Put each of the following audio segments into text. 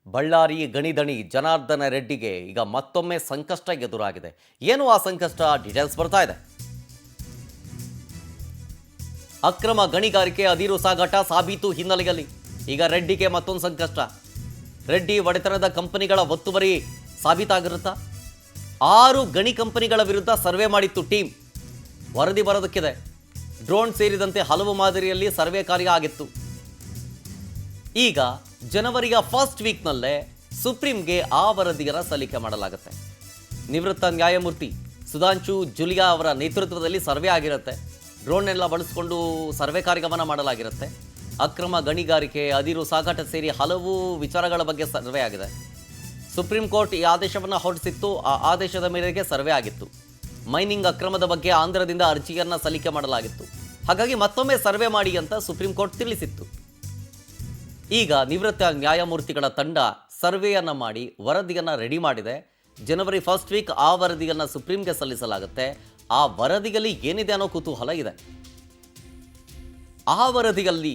ಬಳ್ಳಾರಿ ಗಣಿದಣಿ ಜನಾರ್ದನ ರೆಡ್ಡಿಗೆ ಈಗ ಮತ್ತೊಮ್ಮೆ ಸಂಕಷ್ಟ ಎದುರಾಗಿದೆ. ಏನು ಆ ಸಂಕಷ್ಟ? ಡೀಟೇಲ್ಸ್ ಬರ್ತಾ ಇದೆ. ಅಕ್ರಮ ಗಣಿಗಾರಿಕೆ ಅದಿರು ಸಾಗಾಟ ಸಾಬೀತು ಹಿನ್ನೆಲೆಯಲ್ಲಿ ಈಗ ರೆಡ್ಡಿಗೆ ಮತ್ತೊಂದು ಸಂಕಷ್ಟ. ರೆಡ್ಡಿ ಒಡೆತನದ ಕಂಪನಿಗಳ ಒತ್ತುವರಿ ಸಾಬೀತಾಗಿರುತ್ತಾ? 6 ಗಣಿ ಕಂಪನಿಗಳ ವಿರುದ್ಧ ಸರ್ವೆ ಮಾಡಿತ್ತು ಟೀಮ್. ವರದಿ ಬರೋದಕ್ಕಿದೆ. ಡ್ರೋನ್ ಸೇರಿದಂತೆ ಹಲವು ಮಾದರಿಯಲ್ಲಿ ಸರ್ವೆ ಕಾರ್ಯ ಆಗಿತ್ತು. ಈಗ ಜನವರಿಯ ಫಸ್ಟ್ ವೀಕ್ನಲ್ಲೇ ಸುಪ್ರೀಂಗೆ ಆ ವರದಿಯನ್ನು ಸಲ್ಲಿಕೆ ಮಾಡಲಾಗುತ್ತೆ. ನಿವೃತ್ತ ನ್ಯಾಯಮೂರ್ತಿ ಸುಧಾಂಶು ಜುಲಿಯಾ ಅವರ ನೇತೃತ್ವದಲ್ಲಿ ಸರ್ವೆ ಆಗಿರುತ್ತೆ. ಡ್ರೋನ್ ಎಲ್ಲ ಬಳಸಿಕೊಂಡು ಸರ್ವೆ ಕಾರ್ಯವನ್ನು ಮಾಡಲಾಗಿರುತ್ತೆ. ಅಕ್ರಮ ಗಣಿಗಾರಿಕೆ, ಅದಿರು ಸಾಗಾಟ ಸೇರಿ ಹಲವು ವಿಚಾರಗಳ ಬಗ್ಗೆ ಸರ್ವೆ ಆಗಿದೆ. ಸುಪ್ರೀಂ ಕೋರ್ಟ್ ಈ ಆದೇಶವನ್ನು ಹೊರಡಿಸಿತ್ತು. ಆ ಆದೇಶದ ಮೇರೆಗೆ ಸರ್ವೆ ಆಗಿತ್ತು. ಮೈನಿಂಗ್ ಅಕ್ರಮದ ಬಗ್ಗೆ ಆಂಧ್ರದಿಂದ ಅರ್ಜಿಯನ್ನು ಸಲ್ಲಿಕೆ ಮಾಡಲಾಗಿತ್ತು. ಹಾಗಾಗಿ ಮತ್ತೊಮ್ಮೆ ಸರ್ವೆ ಮಾಡಿ ಅಂತ ಸುಪ್ರೀಂ ಕೋರ್ಟ್ ತಿಳಿಸಿತ್ತು. ಈಗ ನಿವೃತ್ತ ನ್ಯಾಯಮೂರ್ತಿಗಳ ತಂಡ ಸರ್ವೆಯನ್ನು ಮಾಡಿ ವರದಿಯನ್ನು ರೆಡಿ ಮಾಡಿದೆ. ಜನವರಿ ಫಸ್ಟ್ ವೀಕ್ ಆ ವರದಿಯನ್ನು ಸುಪ್ರೀಂಗೆ ಸಲ್ಲಿಸಲಾಗುತ್ತೆ. ಆ ವರದಿಯಲ್ಲಿ ಏನಿದೆ ಅನ್ನೋ ಕುತೂಹಲ ಇದೆ. ಆ ವರದಿಯಲ್ಲಿ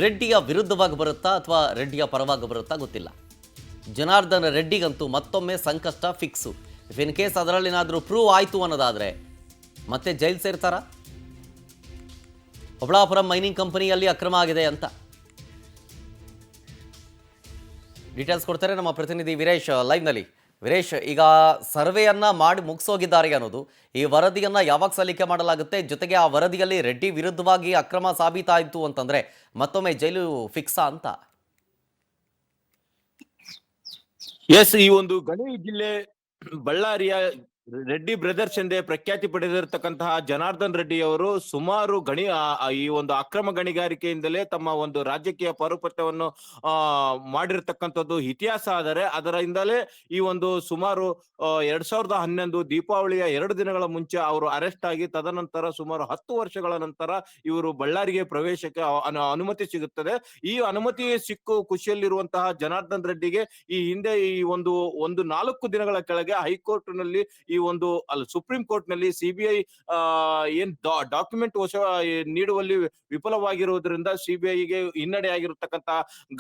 ರೆಡ್ಡಿಯ ವಿರುದ್ಧವಾಗಿ ಬರುತ್ತಾ ಅಥವಾ ರೆಡ್ಡಿಯ ಪರವಾಗಿ ಬರುತ್ತಾ ಗೊತ್ತಿಲ್ಲ. ಜನಾರ್ದನ ರೆಡ್ಡಿಗಂತೂ ಮತ್ತೊಮ್ಮೆ ಸಂಕಷ್ಟ ಫಿಕ್ಸು. ಇಫ್ ಇನ್ ಕೇಸ್ ಅದರಲ್ಲೇನಾದರೂ ಪ್ರೂವ್ ಆಯಿತು ಅನ್ನೋದಾದರೆ ಮತ್ತೆ ಜೈಲು ಸೇರ್ತಾರಾ? ಒಬಳಾಪುರಂ ಮೈನಿಂಗ್ ಕಂಪನಿಯಲ್ಲಿ ಅಕ್ರಮ ಆಗಿದೆ ಅಂತ ಡೀಟೇಲ್ಸ್ ಕೊಡ್ತಾರೆ ನಮ್ಮ ಪ್ರತಿನಿಧಿ ವೀರೇಶ್ ಲೈವ್ನಲ್ಲಿ. ವೀರೇಶ್, ಈಗ ಸರ್ವೆಯನ್ನು ಮಾಡಿ ಮುಗಿಸೋಗಿದ್ದಾರೆ ಅನ್ನೋದು, ಈ ವರದಿಯನ್ನು ಯಾವಾಗ ಸಲ್ಲಿಕೆ ಮಾಡಲಾಗುತ್ತೆ? ಜೊತೆಗೆ ಆ ವರದಿಯಲ್ಲಿ ರೆಡ್ಡಿ ವಿರುದ್ಧವಾಗಿ ಅಕ್ರಮ ಸಾಬೀತಾಯಿತು ಅಂತಂದರೆ ಮತ್ತೊಮ್ಮೆ ಜೈಲು ಫಿಕ್ಸಾ ಅಂತ? ಎಸ್, ಈ ಒಂದು ಗಣಿ ಜಿಲ್ಲೆ ಬಳ್ಳಾರಿಯ ರೆಡ್ಡಿ ಬ್ರದರ್ಸ್ ಎಂದೇ ಪ್ರಖ್ಯಾತಿ ಪಡೆದಿರತಕ್ಕಂತಹ ಜನಾರ್ದನ್ ರೆಡ್ಡಿ ಅವರು ಸುಮಾರು ಈ ಒಂದು ಅಕ್ರಮ ಗಣಿಗಾರಿಕೆಯಿಂದಲೇ ತಮ್ಮ ಒಂದು ರಾಜಕೀಯ ಪಾರುಪತ್ಯವನ್ನು ಮಾಡಿರ್ತಕ್ಕಂಥದ್ದು ಇತಿಹಾಸ. ಆದರೆ ಅದರಿಂದಲೇ ಈ ಒಂದು ಸುಮಾರು 2011 ದೀಪಾವಳಿಯ 2 ದಿನಗಳ ಮುಂಚೆ ಅವರು ಅರೆಸ್ಟ್ ಆಗಿ ತದನಂತರ ಸುಮಾರು 10 ವರ್ಷಗಳ ನಂತರ ಇವರು ಬಳ್ಳಾರಿಗೆ ಪ್ರವೇಶಕ್ಕೆ ಅನುಮತಿ ಸಿಗುತ್ತದೆ. ಈ ಅನುಮತಿ ಸಿಕ್ಕು ಖುಷಿಯಲ್ಲಿರುವಂತಹ ಜನಾರ್ದನ್ ರೆಡ್ಡಿಗೆ ಈ ಹಿಂದೆ ಈ ಒಂದು 4 ದಿನಗಳ ಕೆಳಗೆ ಹೈಕೋರ್ಟ್ ನಲ್ಲಿ ಸುಪ್ರೀಂ ಕೋರ್ಟ್ ನಲ್ಲಿ ಸಿಬಿಐ ಏನ್ ಡಾಕ್ಯುಮೆಂಟ್ ನೀಡುವಲ್ಲಿ ವಿಫಲವಾಗಿರುವುದರಿಂದ ಸಿಬಿಐಗೆ ಹಿನ್ನಡೆ ಆಗಿರತಕ್ಕಂತ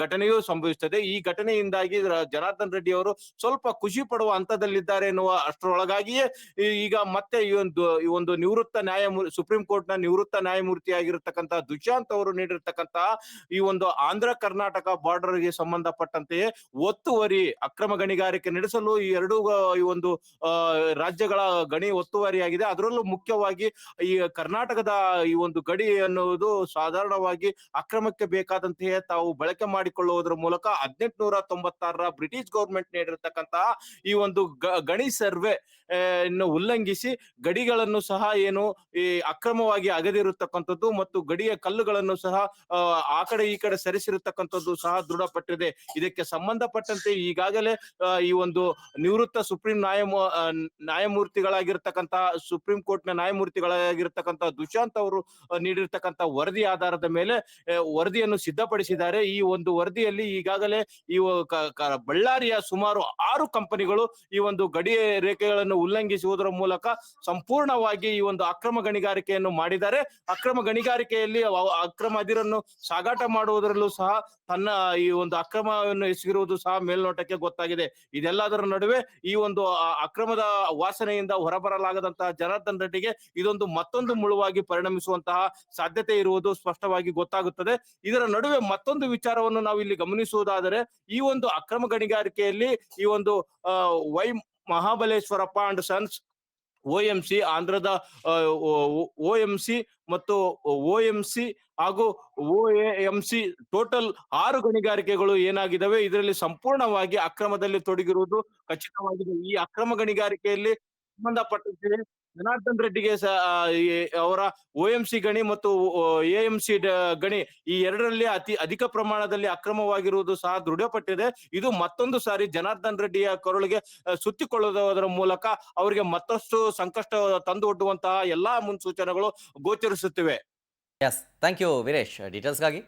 ಘಟನೆಯೂ ಸಂಭವಿಸುತ್ತದೆ. ಈ ಘಟನೆಯಿಂದಾಗಿ ಜನಾರ್ದನ್ ರೆಡ್ಡಿ ಅವರು ಸ್ವಲ್ಪ ಖುಷಿ ಪಡುವ ಹಂತದಲ್ಲಿದ್ದಾರೆ ಎನ್ನುವ ಅಷ್ಟರೊಳಗಾಗಿಯೇ ಈಗ ಮತ್ತೆ ಈ ಒಂದು ಸುಪ್ರೀಂ ಕೋರ್ಟ್ ನ ನಿವೃತ್ತ ನ್ಯಾಯಮೂರ್ತಿಯಾಗಿರತಕ್ಕಂತ ದುಷ್ಯಂತ್ ಅವರು ನೀಡಿರ್ತಕ್ಕಂತಹ ಈ ಒಂದು ಆಂಧ್ರ ಕರ್ನಾಟಕ ಬಾರ್ಡರ್ ಗೆ ಸಂಬಂಧಪಟ್ಟಂತೆಯೇ ಒತ್ತುವರಿ ಅಕ್ರಮ ಗಣಿಗಾರಿಕೆ ನಡೆಸಲು ಈ ಒಂದು ರಾಜ್ಯಗಳ ಗಣಿ ಒತ್ತುವರಿಯಾಗಿದೆ. ಅದರಲ್ಲೂ ಮುಖ್ಯವಾಗಿ ಈ ಕರ್ನಾಟಕದ ಈ ಒಂದು ಗಡಿ ಅನ್ನುವುದು ಸಾಧಾರಣವಾಗಿ ಅಕ್ರಮಕ್ಕೆ ಬೇಕಾದಂತೆಯೇ ತಾವು ಬಳಕೆ ಮಾಡಿಕೊಳ್ಳುವುದರ ಮೂಲಕ 1896ರ ಬ್ರಿಟಿಷ್ ಗೌರ್ಮೆಂಟ್ ನೀಡಿರತಕ್ಕಂತಹ ಈ ಒಂದು ಗಣಿ ಸರ್ವೆ ಉಲ್ಲಂಘಿಸಿ ಗಡಿಗಳನ್ನು ಸಹ ಈ ಅಕ್ರಮವಾಗಿ ಅಗೆದಿರತಕ್ಕಂಥದ್ದು ಮತ್ತು ಗಡಿಯ ಕಲ್ಲುಗಳನ್ನು ಸಹ ಆ ಕಡೆ ಈ ಕಡೆ ಸರಿಸಿರತಕ್ಕಂಥದ್ದು ಸಹ ದೃಢಪಟ್ಟಿದೆ. ಇದಕ್ಕೆ ಸಂಬಂಧಪಟ್ಟಂತೆ ಈಗಾಗಲೇ ಈ ಒಂದು ನಿವೃತ್ತ ಸುಪ್ರೀಂ ಕೋರ್ಟ್ ನ ನ್ಯಾಯಮೂರ್ತಿಗಳಾಗಿರ್ತಕ್ಕಂಥ ದುಷ್ಯಂತ್ ಅವರು ನೀಡಿರ್ತಕ್ಕಂಥ ವರದಿ ಆಧಾರದ ಮೇಲೆ ವರದಿಯನ್ನು ಸಿದ್ಧಪಡಿಸಿದ್ದಾರೆ. ಈ ಒಂದು ವರದಿಯಲ್ಲಿ ಈಗಾಗಲೇ ಈ ಬಳ್ಳಾರಿಯ ಸುಮಾರು 6 ಕಂಪನಿಗಳು ಈ ಒಂದು ಗಡಿ ರೇಖೆಗಳನ್ನು ಉಲ್ಲಂಘಿಸುವುದರ ಮೂಲಕ ಸಂಪೂರ್ಣವಾಗಿ ಈ ಒಂದು ಅಕ್ರಮ ಗಣಿಗಾರಿಕೆಯನ್ನು ಮಾಡಿದ್ದಾರೆ. ಅಕ್ರಮ ಗಣಿಗಾರಿಕೆಯಲ್ಲಿ ಅಕ್ರಮ ಅದಿರನ್ನು ಸಾಗಾಟ ಮಾಡುವುದರಲ್ಲೂ ಸಹ ತನ್ನ ಈ ಒಂದು ಅಕ್ರಮವನ್ನು ಎಸಗಿರುವುದು ಸಹ ಮೇಲ್ನೋಟಕ್ಕೆ ಗೊತ್ತಾಗಿದೆ. ಇದೆಲ್ಲದರ ನಡುವೆ ಈ ಒಂದು ಅಕ್ರಮದ ವಾಸನೆಯಿಂದ ಹೊರಬರಲಾಗದಂತಹ ಜನಾರ್ದನ್ ರೆಡ್ಡಿಗೆ ಇದೊಂದು ಮತ್ತೊಂದು ಮುಳುವಾಗಿ ಪರಿಣಮಿಸುವಂತಹ ಸಾಧ್ಯತೆ ಇರುವುದು ಸ್ಪಷ್ಟವಾಗಿ ಗೊತ್ತಾಗುತ್ತದೆ. ಇದರ ನಡುವೆ ಮತ್ತೊಂದು ವಿಚಾರವನ್ನು ನಾವು ಇಲ್ಲಿ ಗಮನಿಸುವುದಾದರೆ, ಈ ಒಂದು ಅಕ್ರಮ ಗಣಿಗಾರಿಕೆಯಲ್ಲಿ ಈ ಒಂದು Y Mahabaleshwarappa and sons OMC ಆಂಧ್ರದ OMC ಮತ್ತು OMC ಹಾಗೂ OAMC ಟೋಟಲ್ 6 ಗಣಿಗಾರಿಕೆಗಳು ಏನಾಗಿದ್ದಾವೆ, ಇದರಲ್ಲಿ ಸಂಪೂರ್ಣವಾಗಿ ಅಕ್ರಮದಲ್ಲಿ ತೊಡಗಿರುವುದು ಖಚಿತವಾಗಿದೆ. ಈ ಅಕ್ರಮ ಗಣಿಗಾರಿಕೆಯಲ್ಲಿ ಸಂಬಂಧಪಟ್ಟಂತೆ ಜನಾರ್ದನ್ ರೆಡ್ಡಿಗೆ ಅವರ OMC ಗಣಿ ಮತ್ತು AMC ಗಣಿ ಈ ಎರಡರಲ್ಲಿ ಅಧಿಕ ಪ್ರಮಾಣದಲ್ಲಿ ಅಕ್ರಮವಾಗಿರುವುದು ಸಹ ದೃಢಪಟ್ಟಿದೆ. ಇದು ಮತ್ತೊಂದು ಸಾರಿ ಜನಾರ್ದನ್ ರೆಡ್ಡಿಯ ಕೊರಳಿಗೆ ಸುತ್ತಿಕೊಳ್ಳುವುದರ ಮೂಲಕ ಅವರಿಗೆ ಮತ್ತಷ್ಟು ಸಂಕಷ್ಟ ತಂದು ಒಡ್ಡುವಂತಹ ಎಲ್ಲಾ ಮುನ್ಸೂಚನೆಗಳು ಗೋಚರಿಸುತ್ತಿವೆ. Yes, thank you Veeresh ಡೀಟೇಲ್ಸ್ಗಾಗಿ.